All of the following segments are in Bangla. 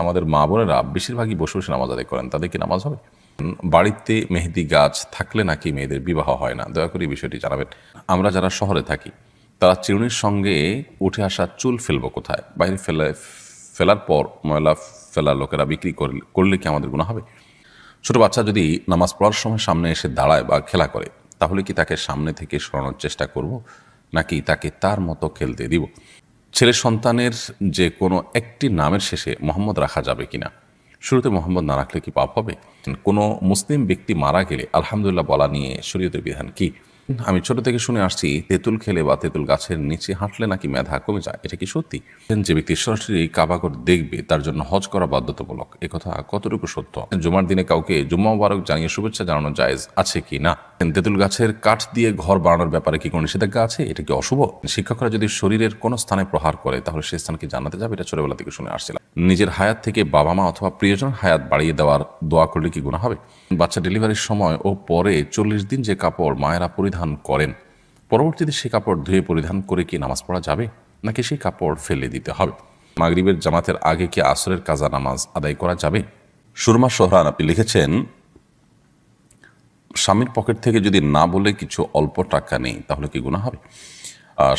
আমাদের মা বোনেরা বেশিরভাগই বসে বসে নামাজ আদায় করেন, তাদের কি নামাজ হবে? বাড়িতে মেহেদি গাছ থাকলে নাকি মেয়েদের বিবাহ হয় না, দয়া করে এই বিষয়টি জানাবেন। আমরা যারা শহরে থাকি তারা চিরুনির সঙ্গে উঠে আসা চুল ফেলবো কোথায়? বাইরে ফেলার পর ময়লা ফেলার লোকেরা বিক্রি করলে কি আমাদের গুনাহ হবে? ছোট বাচ্চা যদি নামাজ পড়ার সময় সামনে এসে দাঁড়ায় বা খেলা করে, তাহলে কি তাকে সামনে থেকে সরানোর চেষ্টা করব, নাকি তাকে তার মতো খেলতে দিব? ছেলে সন্তানের যে কোনো একটি নামের শেষে মোহাম্মদ রাখা যাবে কিনা? শুরুতে মোহাম্মদ না রাখলে কি পাপ হবে? কোনো মুসলিম ব্যক্তি মারা গেলে আলহামদুলিল্লাহ বলা নিয়ে শরীয়তের বিধান কি? আমি ছোট থেকে শুনে আসছি তেঁতুল খেলে বা তেঁতুল গাছের নিচে হাঁটলে নাকি মেধা কমে যায়, এটা কি সত্যি? যে ব্যক্তি সরাসরি কাবাগর দেখবে তার জন্য হজ করা বাধ্যতামূলক, একথা কতটুকু সত্য? জুমার দিনে কাউকে জুম্মা মুবারক জানিয়ে শুভেচ্ছা জানানো জায়েজ আছে কি না? তেঁতুল গাছের কাঠ দিয়ে ঘর বানানোর ব্যাপারে কি কোনো নিষেধাজ্ঞা আছে? এটা কি অশুভ? শিক্ষকরা যদি শরীরের কোনো স্থানে প্রহার করে তাহলে সেই স্থান কি জান্নাতে যাবে? এটা ছোটবেলা থেকে শুনে আসছিলাম। নিজের হায়াত থেকে বাবা মা অথবা প্রিয়জন হায়াত বাড়িয়ে দেওয়ার দোয়া করলে কি গুনাহ হবে? বাচ্চা ডেলিভারির সময় ও পরে 40 দিন যে কাপড় মায়েরা পরিধান করেন, পরবর্তীতে সেই কাপড় ধুয়ে পরিধান করে কি নামাজ পড়া যাবে, নাকি সেই কাপড় ফেলে দিতে হবে? মাগরিবের জামাতের আগে কি আসরের কাজা নামাজ আদায় করা যাবে? সুরমা সোহরান আপনি লিখেছেন, স্বামীর পকেট থেকে যদি না বলে কিছু অল্প টাকা নেই তাহলে কি গুনাহ হবে?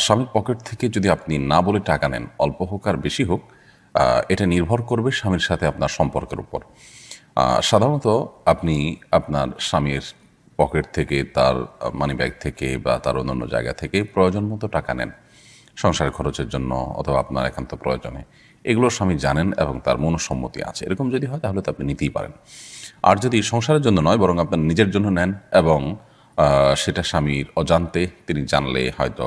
স্বামীর পকেট থেকে যদি আপনি না বলে টাকা নেন, অল্প হোক আর বেশি হোক, এটা নির্ভর করবে স্বামীর সাথে আপনার সম্পর্কের উপর। সাধারণত আপনি আপনার স্বামীর পকেট থেকে, তার মানি ব্যাগ থেকে বা তার অন্যান্য জায়গা থেকে প্রয়োজন মতো টাকা নেন সংসার খরচের জন্য অথবা আপনার একান্ত প্রয়োজনে। এগুলো স্বামী জানেন এবং তার মনসম্মতি আছে। এরকম যদি হয় তাহলে তো আপনি নিতেই পারেন। আর যদি সংসারের জন্য নয় বরং আপনার নিজের জন্য নেন এবং সেটা স্বামীর অজান্তে তিনি জানলে হয়তো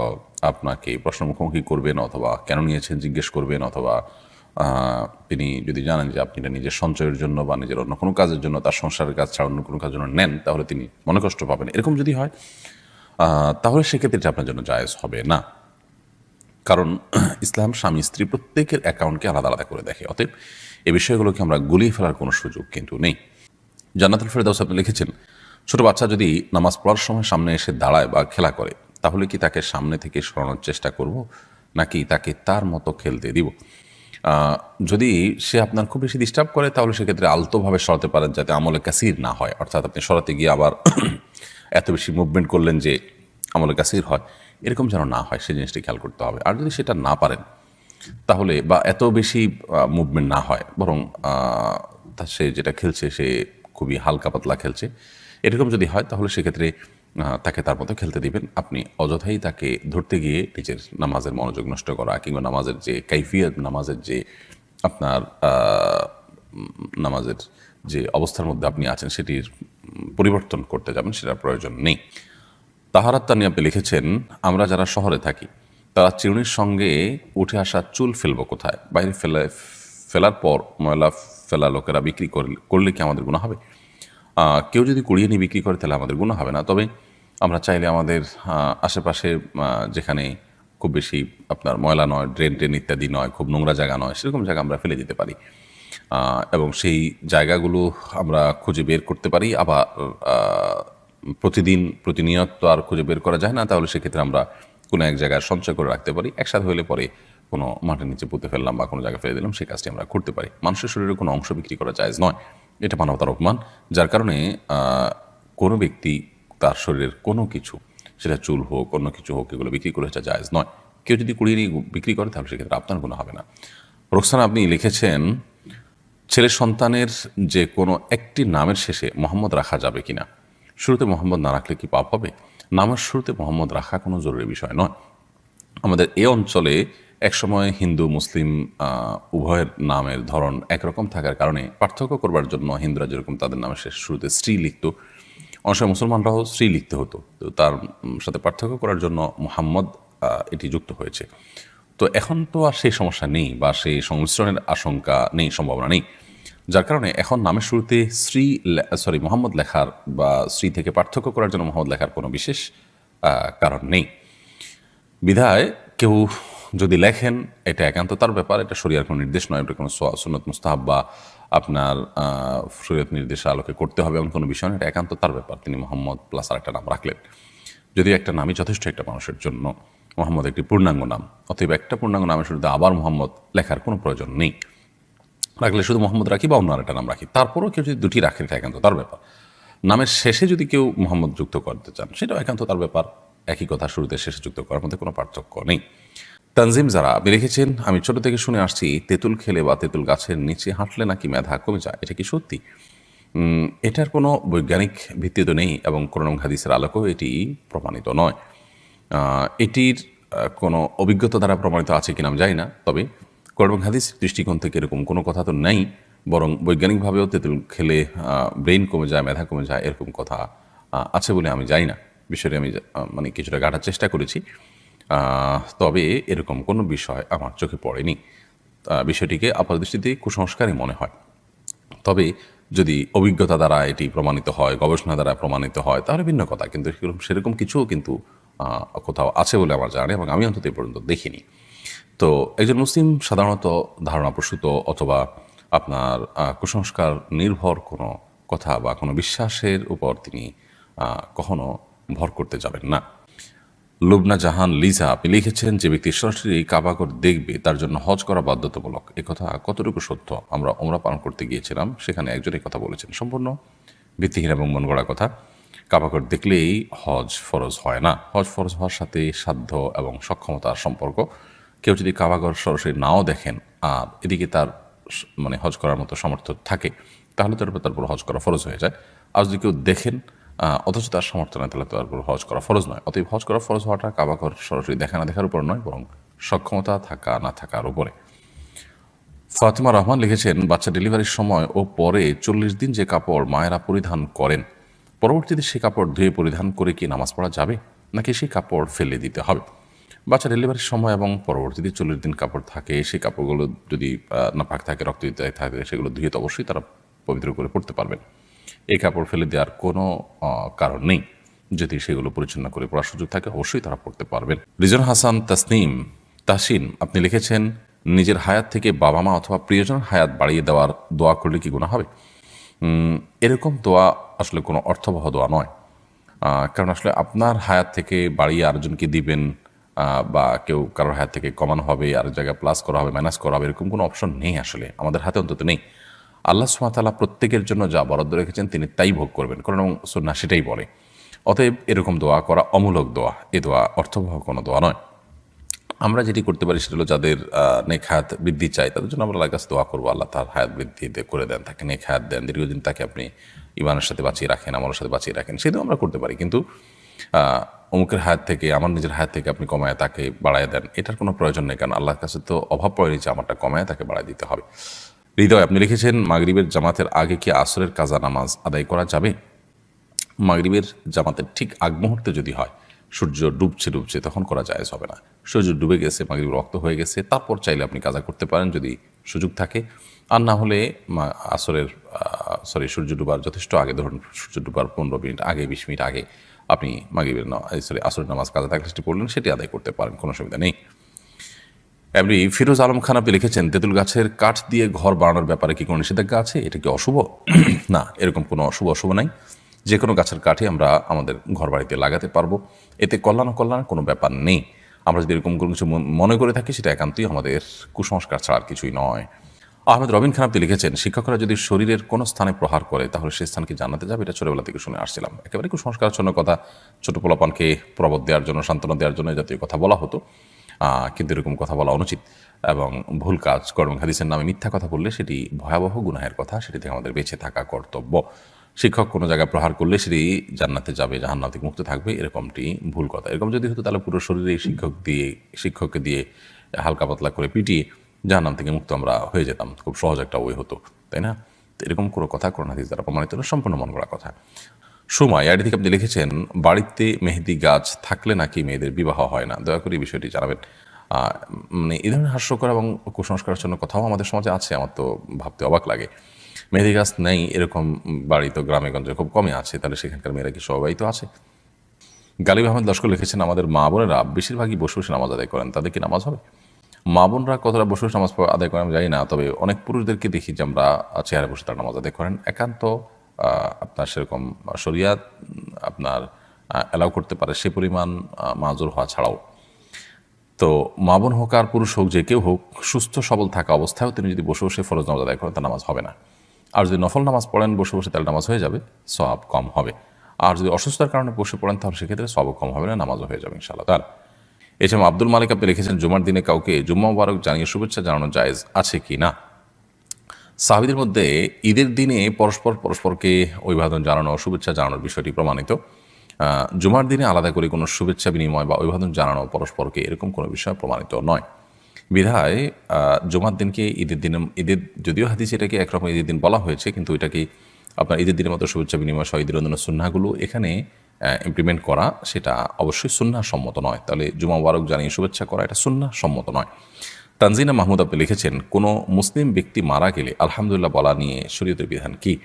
আপনাকে প্রশ্ন মুখোমুখি করবেন অথবা কেন নিয়েছেন জিজ্ঞেস করবেন, অথবা তিনি যদি জানেন যে আপনি এটা নিজের সঞ্চয়ের জন্য বা নিজের অন্য কোনো কাজের জন্য, তার সংসারের কাজ ছাড়া অন্য কোনো কাজের জন্য নেন, তাহলে তিনি মনে কষ্ট পাবেন। এরকম যদি হয় তাহলে সেক্ষেত্রে এটা আপনার জন্য জায়েজ হবে না। কারণ ইসলাম স্বামী স্ত্রী প্রত্যেকের অ্যাকাউন্টকে আলাদা আলাদা করে দেখে। অতএব এই বিষয়গুলোকে আমরা গুলিয়ে ফেলার কোনো সুযোগ কিন্তু নেই। জান্নাতুল ফেরদাউস আপনি লিখেছেন, ছোট বাচ্চা যদি নামাজ পড়ার সময় সামনে এসে দাঁড়ায় বা খেলা করে, তাহলে কি তাকে সামনে থেকে সরানোর চেষ্টা করব, নাকি তাকে তার মতো খেলতে দিব? যদি সে আপনার খুব বেশি ডিস্টার্ব করে তাহলে সেক্ষেত্রে আলতোভাবে সরাতে পারেন, যাতে আমলে কাসির না হয়। অর্থাৎ আপনি সরাতে গিয়ে আবার এত বেশি মুভমেন্ট করলেন যে আমলে কাসির হয়, এরকম যেন না হয়, সেই জিনিসটি খেয়াল করতে হবে। আর যদি সেটা না পারেন তাহলে, বা এত বেশি মুভমেন্ট না হয়, বরং সে যেটা খেলছে সে খুবই হালকা পাতলা খেলছে, এরকম যদি হয় তাহলে সেক্ষেত্রে তাকে তার মতো খেলতে দিবেন। আপনি অযথাই তাকে ধরতে গিয়ে নিজের নামাজের মনোযোগ নষ্ট করা কিংবা নামাজের যে কাইফিয়ত, নামাজের যে আপনার নামাজের যে অবস্থার মধ্যে আপনি আছেন সেটির পরিবর্তন করতে যাবেন, সেটার প্রয়োজন নেই। তাহারাত তানি আপনি লিখেছেন, আমরা যারা শহরে থাকি তারা চিরুনির সঙ্গে উঠে আসা চুল ফেলবো কোথায়? বাইরে ফেলার পর ময়লা ফেলা লোকেরা বিক্রি করলে কি আমাদের গুনাহ হবে? কেউ যদি কুড়িয়ে নিয়ে বিক্রি করে তাহলে আমাদের গুনাহ হবে না। তবে আমরা চাইলে আমাদের আশেপাশে যেখানে খুব বেশি আপনার ময়লা নয়, ড্রেন টেন ইত্যাদি নয়, খুব নোংরা জায়গা নয়, সেরকম জায়গা আমরা ফেলে দিতে পারি এবং সেই জায়গাগুলো আমরা খুঁজে বের করতে পারি। আবার প্রতিনিয়ত তো আর খুঁজে বের করা যায় না, তাহলে সেক্ষেত্রে আমরা কোনো এক জায়গায় সঞ্চয় করে রাখতে পারি। একসাথে হলে পরে কোনো মাটির নিচে পুঁতে ফেললাম বা কোনো জায়গায় ফেলে দিলাম, সেই কাজটি আমরা করতে পারি। মানুষের শরীরে কোনো অংশ বিক্রি করা জায়েজ নয়, এটা মানবতার অপমান। যার কারণে কোনো ব্যক্তি তার শরীরের কোনো কিছু, সেটা চুল হোক অন্য কিছু হোক, এগুলো বিক্রি করে এটা জায়েজ নয়। কেউ যদি কুড়িয়ে নিয়ে বিক্রি করে তাহলে সেক্ষেত্রে আপনার গুনাহ হবে না। রোকসানা আপনি লিখেছেন, ছেলে সন্তানের যে কোনো একটি নামের শেষে মোহাম্মদ রাখা যাবে কিনা? শুরুতে মোহাম্মদ না রাখলে কি পাপ হবে? নামের শুরুতে মোহাম্মদ রাখা কোনো জরুরি বিষয় নয়। আমাদের এ অঞ্চলে একসময় হিন্দু মুসলিম উভয়ের নামের ধরন একরকম থাকার কারণে পার্থক্য করবার জন্য হিন্দুরা যেরকম তাদের নামের শেষ শুরুতে শ্রী লিখত, অনেক সময় মুসলমানরাও শ্রী লিখতে হতো। তো তার সাথে পার্থক্য করার জন্য মোহাম্মদ এটি যুক্ত হয়েছে। তো এখন তো আর সেই সমস্যা নেই বা সেই সংমিশ্রণের আশঙ্কা নেই, সম্ভাবনা নেই। যার কারণে এখন নামের শুরুতে মোহাম্মদ লেখার বা শ্রী থেকে পার্থক্য করার জন্য মোহাম্মদ লেখার কোনো বিশেষ কারণ নেই। বিধায় কেউ যদি লেখেন, এটা একান্ত তার ব্যাপার, এটা শরীয়তের কোনো নির্দেশ নয়, এটা কোনো সুন্নত মুস্তাহাব বা আপনার শরীয়ত নির্দেশের আলোকে করতে হবে এমন কোনো বিষয় নয়, এটা একান্ত তার ব্যাপার। তিনি মোহাম্মদ প্লাস আর একটা নাম রাখলেন, যদিও একটা নামই যথেষ্ট একটা মানুষের জন্য। মোহাম্মদ একটি পূর্ণাঙ্গ নাম, অতএব একটা পূর্ণাঙ্গ নামের শুরুতে আবার মোহাম্মদ লেখার কোনো প্রয়োজন নেই। রাখলে শুধু মোহাম্মদ রাখি বা অন্য আরেকটা নাম রাখি, তারপরেও কেউ যদি দুটি রাখে এটা একান্ত তার ব্যাপার। নামের শেষে যদি কেউ মোহাম্মদ যুক্ত করতে চান সেটাও একান্ত তার ব্যাপার। একই কথা শুরুতে শেষে যুক্ত করার মধ্যে কোনো পার্থক্য নেই। তানজিম যারা আপনি লিখেছেন, আমি ছোট থেকে শুনে আসছি তেঁতুল খেলে বা তেঁতুল গাছের নিচে হাঁটলে নাকি মেধা কমে যায়, এটা কি সত্যি? এটার কোনো বৈজ্ঞানিক ভিত্তি তো নেই এবং কোরআন এবং হাদিসের আলোকেও এটি প্রমাণিত নয়। এটির কোনো অভিজ্ঞতা দ্বারা প্রমাণিত আছে কিনা আমি জানি না, তবে কোরআন এবং হাদিস দৃষ্টিকোণ থেকে এরকম কোনো কথা তো নেই। বরং বৈজ্ঞানিকভাবেও তেঁতুল খেলে ব্রেইন কমে যায়, মেধা কমে যায়, এরকম কথা আছে বলে আমি জানি না। বিষয়টি আমি মানে কিছুটা গাঁটার চেষ্টা করেছি, তবে এরকম কোনো বিষয় আমার চোখে পড়েনি। বিষয়টিকে আপাতদৃষ্টিতে কুসংস্কারই মনে হয়। তবে যদি অভিজ্ঞতা দ্বারা এটি প্রমাণিত হয়, গবেষণা দ্বারা প্রমাণিত হয়, তাহলে ভিন্ন কথা। কিন্তু সেরকম কিছুও কিন্তু কোথাও আছে বলে আমার জানা নেই এবং আমি অন্তত এ পর্যন্ত দেখিনি। তো একজন মুসলিম সাধারণত ধারণাপ্রসূত অথবা আপনার কুসংস্কার নির্ভর কোনো কথা বা কোনো বিশ্বাসের উপর তিনি কখনো ভর করতে যাবেন না। লুবনা জাহান লিজা আপনি লিখেছেন, যে ব্যক্তি সরাসরি কাবাগর দেখবে তার জন্য হজ করা বাধ্যতামূলক, একথা কতটুকু সত্য? আমরা ওমরা পালন করতে গিয়েছিলাম, সেখানে একজন এই কথা বলেছেন। সম্পূর্ণ ভিত্তিহীন এবং মন গড়া কথা। কাবাগর দেখলেই হজ ফরজ হয় না। হজ ফরজ হওয়ার সাথে সাধ্য এবং সক্ষমতার সম্পর্ক। কেউ যদি কাবাগর সরাসরি নাও দেখেন আর এদিকে তার মানে হজ করার মতো সামর্থ্য থাকে, তাহলে তারপর হজ করা ফরজ হয়ে যায়। আর যদি কেউ দেখেন অথচ তার সামর্থ্য নয়, তাহলে তারপর হজ করা ফরজ নয়। অতএব হজ করা ফরজ হওয়াটা কাবাঘর সরাসরি দেখা না দেখার উপর নয়, বরং সক্ষমতা থাকা না থাকার উপরে। ফাতিমা রহমান লিখেছেন, বাচ্চা ডেলিভারির সময় ও পরে 40 দিন যে কাপড় মায়েরা পরিধান করেন, পরবর্তীতে সে কাপড় ধুয়ে পরিধান করে কি নামাজ পড়া যাবে, নাকি সেই কাপড় ফেলে দিতে হবে? বাচ্চা ডেলিভারির সময় এবং পরবর্তীতে 40 দিন কাপড় থাকে, সেই কাপড়গুলো যদি নাপাক থাকে, রক্ত দিতে থাকে, সেগুলো ধুয়ে তো অবশ্যই তারা পবিত্র করে পড়তে পারবেন। এই কাপড় ফেলে দেওয়ার কোনো কারণ নেই। যদি সেগুলো পরিচ্ছন্ন করে পড়ার সুযোগ থাকে, অবশ্যই তারা পড়তে পারবেন। রিজন হাসান তাসিন আপনি লিখেছেন, নিজের হায়াত থেকে বাবা মা অথবা প্রিয়জনের হায়াত বাড়িয়ে দেওয়ার দোয়া করলে কি গুনাহ হবে? এরকম দোয়া আসলে কোনো অর্থবহ দোয়া নয়। কারণ আসলে আপনার হায়াত থেকে বাড়িয়ে আরেকজনকে দিবেন, বা কেউ কারোর হায়াত থেকে কমানো হবে, আরেক জায়গায় প্লাস করা হবে, মাইনাস করা হবে, এরকম কোনো অপশন নেই আসলে, আমাদের হাতে অন্তত নেই। আল্লাহ সুবহানাহু ওয়া তাআলা প্রত্যেকের জন্য যা বরাদ্দ রেখেছেন তিনি তাই ভোগ করবেন, কারণ সুন্নাহ সেটাই বলে। অতএব এরকম দোয়া করা অমূলক দোয়া, এ দোয়া অর্থবহ কোনো দোয়া নয়। আমরা যেটি করতে পারি সেটা হলো, যাদের নেক হায়াত বৃদ্ধি চাই তাদের জন্য আমরা আল্লাহর কাছে দোয়া করবো, আল্লাহ তার হায়াত বৃদ্ধি করে দেন, তাকে নেক হায়াত দেন, দীর্ঘদিন তাকে আপনি ইমানের সাথে বাঁচিয়ে রাখেন, আমলের সাথে বাঁচিয়ে রাখেন, সেটাও আমরা করতে পারি। কিন্তু অমুকের হায়াত থেকে, আমার নিজের হায়াত থেকে আপনি কমায় তাকে বাড়ায় দেন, এটার কোনো প্রয়োজন নেই, কারণ আল্লাহর কাছে তো অভাব পড়েনি যে আমারটা কমায় তাকে বাড়ায় দিতে হবে। হৃদয় আপনি লিখেছেন, মাগরিবের জামাতের আগে কি আসরের কাজা নামাজ আদায় করা যাবে? মাগরিবের জামাতের ঠিক আগ মুহূর্তে যদি হয়, সূর্য ডুবছে তখন করা জায়েজ হবে না। সূর্য ডুবে গেছে, মাগরিব রক্ত হয়ে গেছে, তারপর চাইলে আপনি কাজা করতে পারেন যদি সুযোগ থাকে। আর না হলে সূর্য ডুবার যথেষ্ট আগে, ধরুন সূর্য ডুবার 15 মিনিট আগে, 20 মিনিট আগে আপনি মাগরিবের আসরের নামাজ কাজা থাকলে সেটি পড়লেন, সেটি আদায় করতে পারেন, কোনো অসুবিধা নেই। এমনি ফিরোজ আলম খান আপনি লিখেছেন, তেঁতুল গাছের কাঠ দিয়ে ঘর বানানোর ব্যাপারে কি কোনো নিষেধাজ্ঞা আছে? এটা কি অশুভ? না, এরকম কোনো অশুভ নাই। যে কোনো গাছের কাঠই আমরা আমাদের ঘর বাড়িতে লাগাতে পারবো, এতে কল্যাণ কোনো ব্যাপার নেই। আমরা যদি এরকম কোনো কিছু মনে করে থাকি, সেটা একান্তই আমাদের কুসংস্কার ছাড়া আর কিছুই নয়। আহমেদ রবিন খান আপনি লিখেছেন, শিক্ষকরা যদি শরীরের কোনো স্থানে প্রহার করে তাহলে সে স্থানকে জানাতে যাবে, এটা ছোটবেলা থেকে শুনে আসছিলাম। একেবারে কুসংস্কারচ্ছন্ন কথা, ছোট পোলাপানকে প্রবোধ দেওয়ার জন্য, সান্ত্বনা দেওয়ার জন্য জাতীয় কথা বলা হতো, কিন্তু এরকম কথা বলা অনুচিত এবং ভুল কাজ। কর্ম হাদিসের নামে মিথ্যা কথা বললে সেটি ভয়াবহ গুনাহের কথা, সেটি থেকে আমাদের বেঁচে থাকা কর্তব্য। শিক্ষক কোনো জায়গায় প্রহার করলে সেটি জান্নাতে যাবে, জাহান্নাম থেকে মুক্ত থাকবে, এরকমটি ভুল কথা। এরকম যদি হতো তাহলে পুরো শরীরে শিক্ষককে দিয়ে হালকা পাতলা করে পিটিয়ে জাহান্নাম থেকে মুক্ত আমরা হয়ে যেতাম, খুব সহজ একটা ওয়ে হতো, তাই না? তো এরকম কোনো কথা কোরআন হাদিস দ্বারা প্রমাণিত হলো, সম্পূর্ণ মন গড়া কথা। সময় আইডি থেকে আপনি লিখেছেন, বাড়িতে মেহেদি গাছ থাকলে নাকি মেয়েদের বিবাহ হয় না, দয়া করে এই বিষয়টি জানাবেন। মানে এই ধরনের হাস্যকর এবং কুসংস্কারের জন্য কথাও আমাদের সমাজে আছে, আমার তো ভাবতে অবাক লাগে। মেহেদি গাছ নেই এরকম বাড়ি তো গ্রামে গঞ্জে খুব কমই আছে, তাহলে সেখানকার মেয়েরা কি সবাই তো আছে? গালিব আহমেদ লস্কর লিখেছেন, আমাদের মা বোনেরা বেশিরভাগই বসে বসে নামাজ আদায় করেন, তাদের কি নামাজ হবে? মা বোনরা কতটা বসে বসে নামাজ আদায় করেন আমি জানি না, তবে অনেক পুরুষদেরকে দেখি যে আমরা চেয়ারে বসে তারা নামাজ আদায় করেন। একান্ত আপনার সেরকম শরিয়াত আপনার অ্যালাউ করতে পারে সে পরিমাণ মাজুর হওয়া ছাড়াও। তো মা বোন হোক আর পুরুষ হোক, যে কেউ হোক, সুস্থ সবল থাকা অবস্থায়ও তিনি যদি বসে বসে ফরজ নামাজ আদায় করেন, তার নামাজ হবে না। আর যদি নফল নামাজ পড়েন বসে বসে, তাহলে নামাজ হয়ে যাবে, সওয়াব কম হবে। আর যদি অসুস্থতার কারণে বসে পড়েন, তাহলে সেক্ষেত্রে সওয়াব কম হবে না, নামাজও হয়ে যাবে ইনশাআল্লাহ তাআলা। এছাড়া আব্দুল মালিক আপনি লিখেছেন, জুমার দিনে কাউকে জুম্মা মুবারক জানিয়ে শুভেচ্ছা জানানো জায়েজ আছে কি না? সাহাবীদের মধ্যে ঈদের দিনে পরস্পরকে অভিবাদন জানানো, শুভেচ্ছা জানানোর বিষয়টি প্রমাণিত। জুমার দিনে আলাদা করে কোনো শুভেচ্ছা বিনিময় বা অভিবাদন জানানো পরস্পরকে, এরকম কোনো বিষয় প্রমাণিত নয়। বিধায় জুমার দিনকে ঈদের যদিও হাদিসে এটাকে একরকম ঈদের দিন বলা হয়েছে, কিন্তু এটাকে আপনার ঈদের দিনের মতো শুভেচ্ছা বিনিময় সহ ঈদের অন্যান্য সুন্নাহগুলো এখানে ইমপ্লিমেন্ট করা, সেটা অবশ্যই সুন্নাহ সম্মত নয়। তাহলে জুমা মুবারক জানিয়ে শুভেচ্ছা করা এটা সুন্নাহ সম্মত নয়। তানজিনা মাহমুদ আপনি লিখেছেন, কোনো মুসলিম ব্যক্তি মারা গেলে আলহামদুলিল্লাহ বলা নিয়ে শরীয়তের বিধান কি?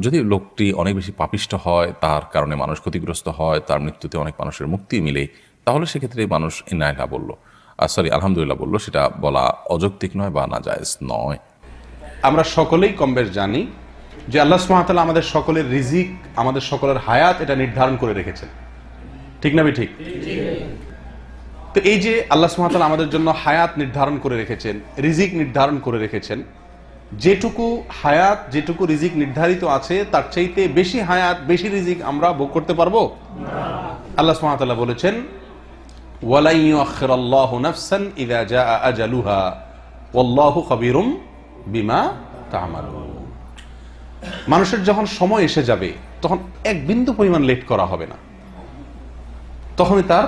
যদি লোকটি অনেক বেশি পাপিষ্ট হয়, তার কারণে মানুষ ক্ষতিগ্রস্ত হয়, তার মৃত্যুতে অনেক মানুষের মুক্তি মিলে, তাহলে সেক্ষেত্রে মানুষ ইন্নালিল্লাহ বললো, আলহামদুলিল্লাহ বললো, সেটা বলা অযৌক্তিক নয় বা নাজায়েজ নয়। আমরা সকলেই কম বেশ জানি যে আল্লাহ সুবহানাহু ওয়া তাআলা আমাদের সকলের রিজিক, আমাদের সকলের হায়াত এটা নির্ধারণ করে রেখেছেন, ঠিক না ঠিক? তো এই যে আল্লাহ সুবহানাহু ওয়া তাআলা আমাদের জন্য হায়াত নির্ধারণ করে রেখেছেন, রিজিক নির্ধারণ করে রেখেছেন, যেটুকু হায়াত, যেটুকু রিজিক নির্ধারিত আছে, তার চাইতে বেশি হায়াত, বেশি রিজিক আমরা ভোগ করতে পারবো না। আল্লাহ সুবহানাহু ওয়া তাআলা বলেছেন, ওয়ালা ইউআখিরুল্লাহু নাফসান ইযা জাআ আজালুহা ওয়াল্লাহু খাবীরুম বিমা তা'মালুন। মানুষের যখন সময় এসে যাবে, তখন এক বিন্দু পরিমাণ লেট করা হবে না, তখনই তার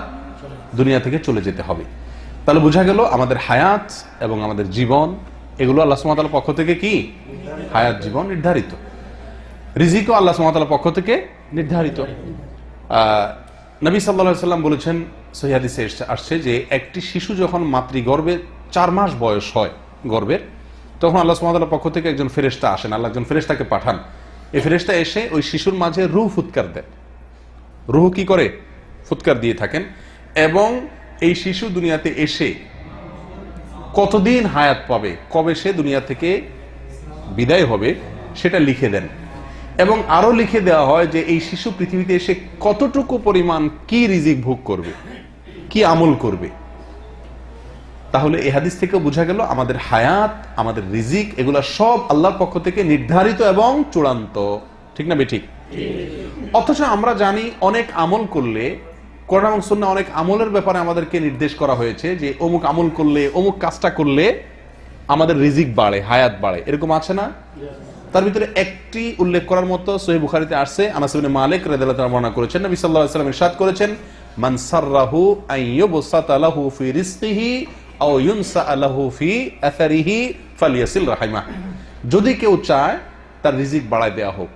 দুনিয়া থেকে চলে যেতে হবে। তাহলে বোঝা গেল আমাদের হায়াত এবং আমাদের জীবন, এগুলো আল্লাহ সুবহানাহু ওয়া তাআলার পক্ষ থেকে কি হায়াত, জীবন নির্ধারিত। রিজিকও আল্লাহ সুবহানাহু ওয়া তাআলার পক্ষ থেকে নির্ধারিত। নবী সাল্লাল্লাহু আলাইহি ওয়াসাল্লাম বলেছেন, সহিহ হাদিসে আসছে যে একটি শিশু যখন মাতৃগর্ভে 4 মাস বয়স হয় গর্ভের, তখন আল্লাহ সুবহানাহু ওয়া তাআলার পক্ষ থেকে একজন ফেরেশতা আসেন, আল্লাহ একজন ফেরেশতাকে পাঠান। এই ফেরেশতা এসে ওই শিশুর মাঝে রূহ ফুৎকার দেন। রূহ কি করে? ফুৎকার দিয়ে থাকেন। এবং এই শিশু দুনিয়াতে এসে কতদিন হায়াত পাবে, কবে সে দুনিয়া থেকে বিদায় হবে, সেটা লিখে দেন। এবং আরো লিখে দেওয়া হয় যে এই শিশু পৃথিবীতে এসে কতটুকু পরিমাণ কি রিজিক ভোগ করবে, কি আমল করবে। তাহলে এই হাদিস থেকে বোঝা গেল আমাদের হায়াত, আমাদের রিজিক, এগুলা সব আল্লাহর পক্ষ থেকে নির্ধারিত এবং চূড়ান্ত, ঠিক না ঠিক? অথচ আমরা জানি অনেক আমল করলে, কোরআন এবং সুন্নাহ অনেক আমলের ব্যাপারে আমাদেরকে নির্দেশ করা হয়েছে যে অমুক আমল করলে, অমুক কাজটা করলে আমাদের রিজিক বাড়ে, হায়াত বাড়ে, এরকম আছে না? তার ভিতরে একটি উল্লেখ করার মতো সহিহ বুখারীতে আসছে, আনাস ইবনে মালিক রাদিয়াল্লাহু তাআলা বর্ণনা করেছেন, নবী সাল্লাল্লাহু আলাইহি ওয়াসাল্লাম ইরশাদ করেছেন, মান সাররাহু আন ইউবসাতা লাহু ফি রিজকিহি আও ইউনসা লাহু ফি আসারিহি ফালিয়াসিল রাহিমাহ। যদি কেউ চায় তার রিজিক বাড়ায় দেয়া হোক,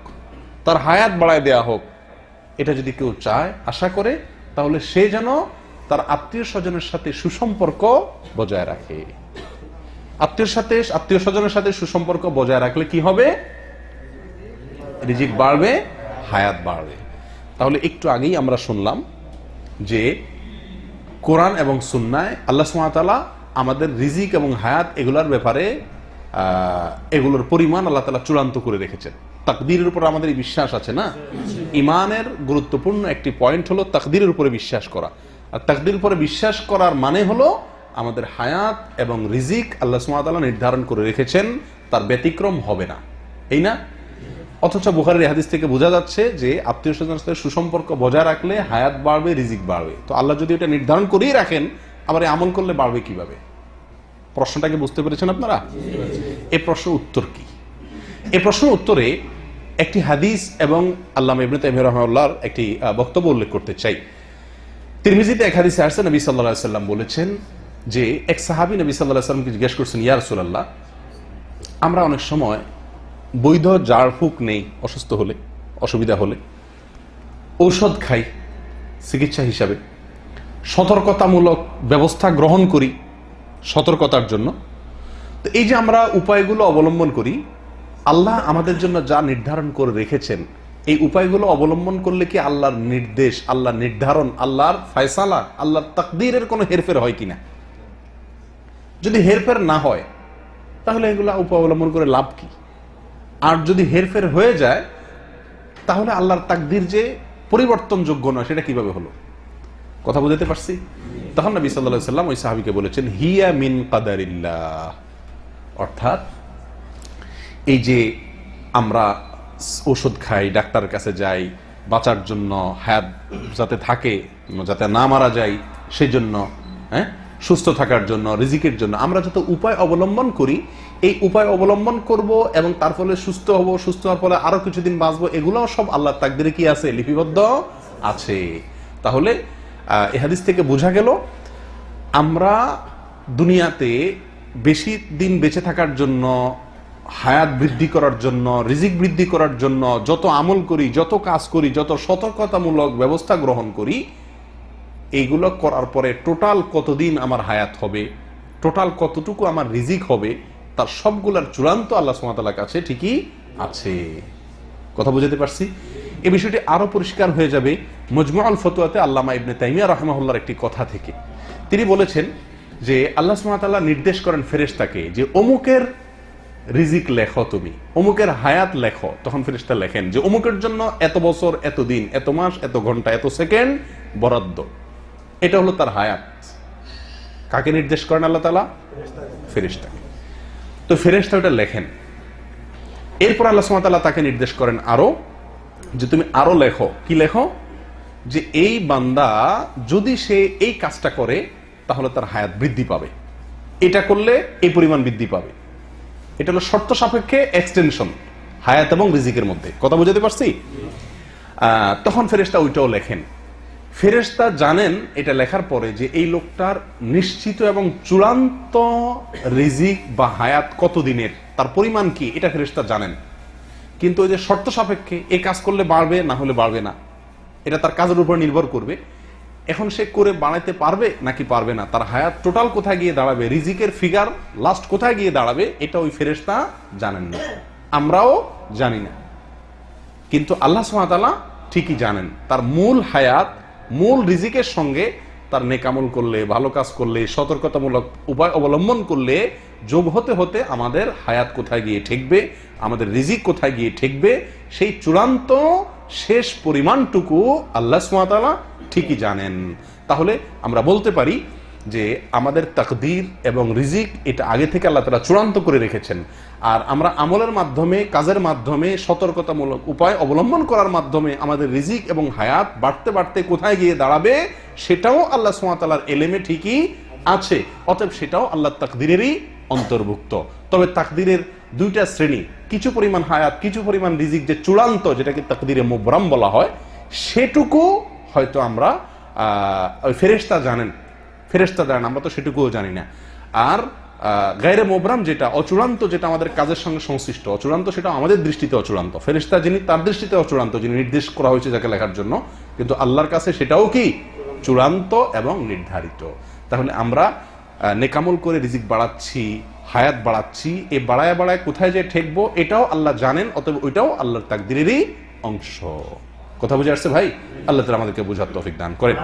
তার হায়াত বাড়ায় দেয়া হোক, এটা যদি কেউ চায়, আশা করে, তাহলে সে যেন তার আত্মীয় স্বজনের সাথে সুসম্পর্ক বজায় রাখে। আত্মীয় স্বজনের সাথে সুসম্পর্ক বজায় রাখলে কি হবে? রিজিক বাড়বে, হায়াত বাড়বে। তাহলে একটু আগেই আমরা শুনলাম যে কোরআন এবং সুন্নায় আল্লাহ সুবহানাহু ওয়া তাআলা আমাদের রিজিক এবং হায়াত এগুলোর ব্যাপারে এগুলোর পরিমাণ আল্লাহ তাআলা চূড়ান্ত করে রেখেছেন। তাকদীরের উপর আমাদের বিশ্বাস আছে না? ঈমানের গুরুত্বপূর্ণ একটি পয়েন্ট হলো তাকদীরের উপরে বিশ্বাস করা। আর তাকদীরের উপরে বিশ্বাস করার মানে হলো আমাদের হায়াত এবং রিজিক আল্লাহ সুবহানাহু ওয়া তাআলা নির্ধারণ করে রেখেছেন, তার ব্যতিক্রম হবে না, এই না? অথচ বুখারীর হাদিস থেকে বোঝা যাচ্ছে যে আত্মীয় স্বজনের সাথে সুসম্পর্ক বজায় রাখলে হায়াত বাড়বে, রিজিক বাড়বে। তো আল্লাহ যদি এটা নির্ধারণ করেই রাখেন, আবার এই আমল করলে বাড়বে কিভাবে? প্রশ্নটাকে বুঝতে পেরেছেন আপনারা? এই প্রশ্নের উত্তর কি? এই প্রশ্নের উত্তরে একটি হাদিস এবং আল্লামা ইবনে তাইমিয়া রাহিমাহুল্লাহর একটি বক্তব্য উল্লেখ করতে চাই। তিরমিজিতে এক হাদিসে আসছে, নবী সাল্লাল্লাহু আলাইহি ওয়াসাল্লাম বলেছেন যে এক সাহাবী নবী সাল্লাল্লাহু আলাইহি ওয়াসাল্লামকে জিজ্ঞেস করছেন, ইয়া রাসূলুল্লাহ, আমরা অনেক সময় বৈধ ঝাড়ফুঁক নেই, অসুস্থ হলে, অসুবিধা হলে, ঔষধ খাই চিকিৎসা হিসাবে, সতর্কতামূলক ব্যবস্থা গ্রহণ করি সতর্কতার জন্য। তো এই যে আমরা উপায়গুলো অবলম্বন করি, আল্লাহ আমাদের জন্য যা নির্ধারণ করে রেখেছেন, এই উপায়গুলো অবলম্বন করলে কি আল্লাহর নির্দেশ, আল্লাহর নির্ধারণ, আল্লাহর ফয়সালা, আল্লাহর তাকদীরের কোনো হেরফের হয় কিনা? যদি হেরফের না হয়, তাহলে এগুলো উপায় অবলম্বন করে লাভ কি? আর যদি হেরফের হয়ে যায়, তাহলে আল্লাহর তাকদীর যে পরিবর্তনযোগ্য নয়, সেটা কিভাবে হলো? কথা বুঝতে পারছি? তখন নবী সাল্লাল্লাহু আলাইহি সাল্লাম ওই সাহাবীকে বলেছেন, হিয়া মিন কাদারিল্লাহ। অর্থাৎ এই যে আমরা ওষুধ খাই, ডাক্তারের কাছে যাই বাঁচার জন্য, হায়াত যাতে থাকে, যাতে না মারা যায় সেই জন্য, সুস্থ থাকার জন্য, রিজিকের জন্য আমরা যত উপায় অবলম্বন করি, এই উপায় অবলম্বন করব এবং তার ফলে সুস্থ হব, সুস্থ হওয়ার ফলে আরো কিছুদিন বাঁচবো, এগুলো সব আল্লাহর তাকদিরে কি আছে, লিপিবদ্ধ আছে। তাহলে এই হাদিস থেকে বোঝা গেল আমরা দুনিয়াতে বেশি দিন বেঁচে থাকার জন্য, হায়াত বৃদ্ধি করার জন্য, রিজিক বৃদ্ধি করার জন্য যত আমল করি, যত কাজ করি, যত সতর্কতামূলক ব্যবস্থা গ্রহণ করি, এইগুলো করার পরে টোটাল কতদিন আমার হায়াত হবে, টোটাল কতটুকু আমার রিজিক হবে, তার সবগুলোর চূড়ান্ত আল্লাহ সুবহানাহু ওয়া তাআলার কাছে ঠিকই আছে। কথা বুঝাতে পারছি? এই বিষয়টি আরো পরিষ্কার হয়ে যাবে মজমুউল ফতোয়াতে আল্লামা ইবনে তাইমিয়া রাহিমাহুল্লাহর একটি কথা থেকে। তিনি বলেছেন যে আল্লাহ সুবহানাহু ওয়া তাআলা নির্দেশ করেন ফেরেশতাকে যে অমুকের রিজিক লেখো, তুমি অমুকের হায়াত লেখো। তখন ফেরেশতা লেখেন যে অমুকের জন্য এত বছর, এত দিন, এত মাস, এত ঘন্টা, এত সেকেন্ড বরাদ্দ, এটা হলো তার হায়াত। কাকে নির্দেশ করেন আল্লাহ তাআলা? ফেরেশতাকে। তো ফেরেশতা ওটা লেখেন। এরপর আল্লাহ সুবহানাহু ওয়া তাআলা তাকে নির্দেশ করেন আরো যে তুমি আরো লেখো। কি লেখো? যে এই বান্দা যদি সে এই কাজটা করে তাহলে তার হায়াত বৃদ্ধি পাবে, এটা করলে এই পরিমাণ বৃদ্ধি পাবে। এটা হলো শর্ত সাপেক্ষে এক্সটেনশন হায়াত এবং রিজিকের মধ্যে। কথা বুঝাতে পারছি? তখন ফেরেশতা ওইটাও লেখেন। ফেরেশতা জানেন এটা লেখার পরে যে এই লোকটার নিশ্চিত এবং চূড়ান্ত রিজিক বা হায়াত কত দিনের, তার পরিমাণ কি, এটা ফেরেশতা জানেন। কিন্তু ওই যে শর্ত সাপেক্ষে এই কাজ করলে বাড়বে, না হলে বাড়বে না, এটা তার কাজের উপর নির্ভর করবে। এখন সে করে বাড়াইতে পারবে নাকি পারবে না, তার হায়াত টোটাল কোথায় গিয়ে দাঁড়াবে, রিজিকের ফিগার লাস্ট কোথায় গিয়ে দাঁড়াবে, এটা ওই ফেরেশতা জানেন না, আমরাও জানি না। কিন্তু আল্লাহ সুবহানাহু ওয়া তাআলা ঠিকই জানেন। তার মূল হায়াত, মূল রিজিকের সঙ্গে তার নেকামল করলে, ভালো কাজ করলে, সতর্কতামূলক উপায় অবলম্বন করলে যোগ হতে হতে আমাদের হায়াত কোথায় গিয়ে ঠেকবে, আমাদের রিজিক কোথায় গিয়ে ঠেকবে, সেই চূড়ান্ত শেষ পরিমাণটুকু আল্লাহ সুবহানাহু ওয়া তাআলা ঠিকই জানেন। তাহলে আমরা বলতে পারি যে আমাদের তাকদীর এবং রিজিক এটা আগে থেকে আল্লাহ তাআলা চূড়ান্ত করে রেখেছেন। আর আমরা আমলের মাধ্যমে, কাজের মাধ্যমে, সতর্কতামূলক উপায় অবলম্বন করার মাধ্যমে আমাদের রিজিক এবং হায়াত বাড়তে বাড়তে কোথায় গিয়ে দাঁড়াবে সেটাও আল্লাহ সুবহানাহু ওয়া তাআলার ইলমে ঠিকই আছে। অতএব সেটাও আল্লাহর তাকদীরেরই অন্তর্ভুক্ত। তবে তাকদীরের দুইটা শ্রেণী, কিছু পরিমাণ হায়াত, কিছু পরিমাণ রিজিক যে চূড়ান্ত, যেটাকে তাকদীরে মুবরাম বলা হয়, সেটুকু হয়তো আমরা ওই ফেরেশতা জানেন, ফেরেশতা জানেন, আমরা তো সেটুকুও জানি না। আর গায়রে মুবরাম যেটা অচূড়ান্ত, যেটা আমাদের কাজের সঙ্গে সংশ্লিষ্ট, অচূড়ান্ত, সেটা আমাদের দৃষ্টিতে অচূড়ান্ত। ফেরেশতা যিনি, তার দৃষ্টিতে অচূড়ান্ত, যিনি নির্দেশ করা হয়েছে যাকে লেখার জন্য, কিন্তু আল্লাহর কাছে সেটাও কি চূড়ান্ত এবং নির্ধারিত। তাহলে আমরা নেকামল করে রিজিক বাড়াচ্ছি, হায়াত বাড়াচ্ছি, এই বাড়ায় বাড়ায় কোথায় যে ঠেকবো এটাও আল্লাহ জানেন। অতএব ওইটাও আল্লাহর তাকদীরেরই অংশ। কথা বুঝে আসছে ভাই? আল্লাহ তাআলা আমাদেরকে বোঝার তৌফিক দান করেন।